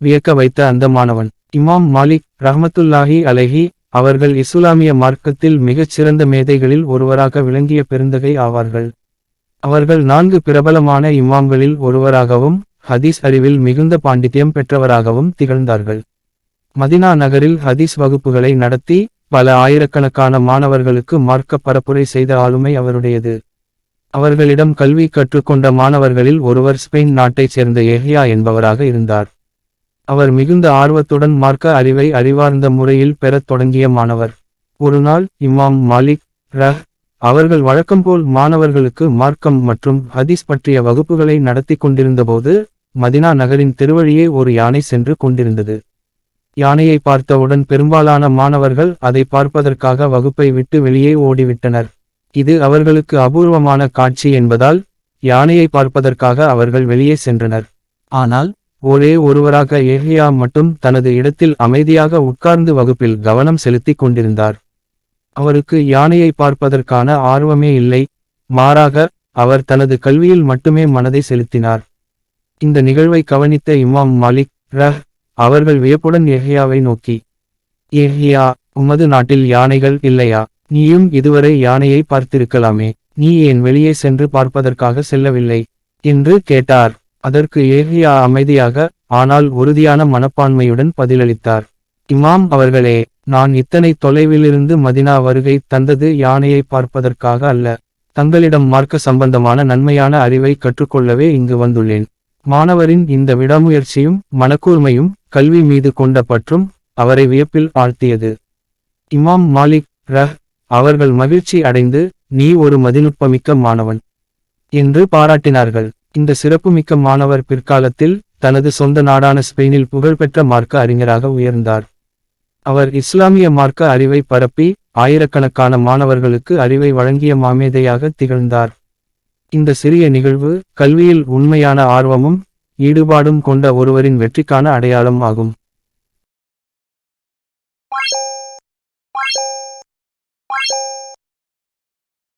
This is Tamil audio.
வியக்க வைத்த அந்த மாணவன் இமாம் மாலிக் ரஹ்மத்துல்லாஹி அலைஹி அவர்கள் இஸ்லாமிய மார்க்கத்தில் மிகச் சிறந்த மேதைகளில் ஒருவராக விளங்கிய பெருந்தகை ஆவார்கள். அவர்கள் 4 பிரபலமான இமாம்களில் ஒருவராகவும் ஹதீஸ் அறிவில் மிகுந்த பாண்டித்யம் பெற்றவராகவும் திகழ்ந்தார்கள். மதினா நகரில் ஹதீஸ் வகுப்புகளை நடத்தி பல ஆயிரக்கணக்கான மாணவர்களுக்கு மார்க்க பரப்புரை செய்த ஆளுமை அவருடையது. அவர்களிடம் கல்வி கற்றுக்கொண்ட மாணவர்களில் ஒருவர் ஸ்பெயின் நாட்டைச் சேர்ந்த யஹ்யா என்பவராக இருந்தார். அவர் மிகுந்த ஆர்வத்துடன் மார்க்க அறிவை அறிவார்ந்த முறையில் பெறத் தொடங்கிய மாணவர். ஒருநாள் இமாம் மாலிக் அவர்கள் வழக்கம்போல் மாணவர்களுக்கு மார்க்கம் மற்றும் ஹதீஸ் பற்றிய வகுப்புகளை நடத்தி கொண்டிருந்தபோது மதினா நகரின் தெருவழியே ஒரு யானை சென்று கொண்டிருந்தது. யானையை பார்த்தவுடன் பெரும்பாலான மாணவர்கள் அதை பார்ப்பதற்காக வகுப்பை விட்டு வெளியே ஓடிவிட்டனர். இது அவர்களுக்கு அபூர்வமான காட்சி என்பதால் யானையை பார்ப்பதற்காக அவர்கள் வெளியே சென்றனர். ஆனால் ஒரே ஒருவராக யஹ்யா மட்டும் தனது இடத்தில் அமைதியாக உட்கார்ந்து வகுப்பில் கவனம் செலுத்திக் கொண்டிருந்தார். அவருக்கு யானையை பார்ப்பதற்கான ஆர்வமே இல்லை, மாறாக அவர் தனது கல்வியில் மட்டுமே மனதை செலுத்தினார். இந்த நிகழ்வை கவனித்த இமாம் மாலிக் அவர்கள் வியப்புடன் யஹ்யாவை நோக்கி, யஹ்யா, உமது நாட்டில் யானைகள் இல்லையா? நீயும் இதுவரை யானையை பார்த்திருக்கலாமே, நீ ஏன் வெளியே சென்று பார்ப்பதற்காக செல்லவில்லை என்று கேட்டார். அதற்கு யஹ்யா அமைதியாக ஆனால் உறுதியான மனப்பான்மையுடன் பதிலளித்தார். இமாம் அவர்களே, நான் இத்தனை தொலைவிலிருந்து மதினா வருகை தந்தது யானையை பார்ப்பதற்காக அல்ல, தங்களிடம் மார்க்க சம்பந்தமான நன்மையான அறிவை கற்றுக்கொள்ளவே இங்கு வந்துள்ளேன். மாணவரின் இந்த விடாமுயற்சியும் மனக்கூர்மையும் கல்வி மீது கொண்ட பற்றும் அவரை வியப்பில் ஆழ்த்தியது. இமாம் மாலிக் அவர்கள் மகிழ்ச்சி அடைந்து, நீ ஒரு மதிநுட்பமிக்க மாணவன் என்று பாராட்டினார்கள். இந்த சிறப்புமிக்க மாணவர் பிற்காலத்தில் தனது சொந்த நாடான ஸ்பெயினில் புகழ்பெற்ற மார்க்க அறிஞராக உயர்ந்தார். அவர் இஸ்லாமிய மார்க்க அறிவை பரப்பி ஆயிரக்கணக்கான மாணவர்களுக்கு அறிவை வழங்கிய மாமேதையாக திகழ்ந்தார். இந்த சிறிய நிகழ்வு கல்வியில் உண்மையான ஆர்வமும் ஈடுபாடும் கொண்ட ஒருவரின் வெற்றிக்கான அடையாளம் ஆகும்.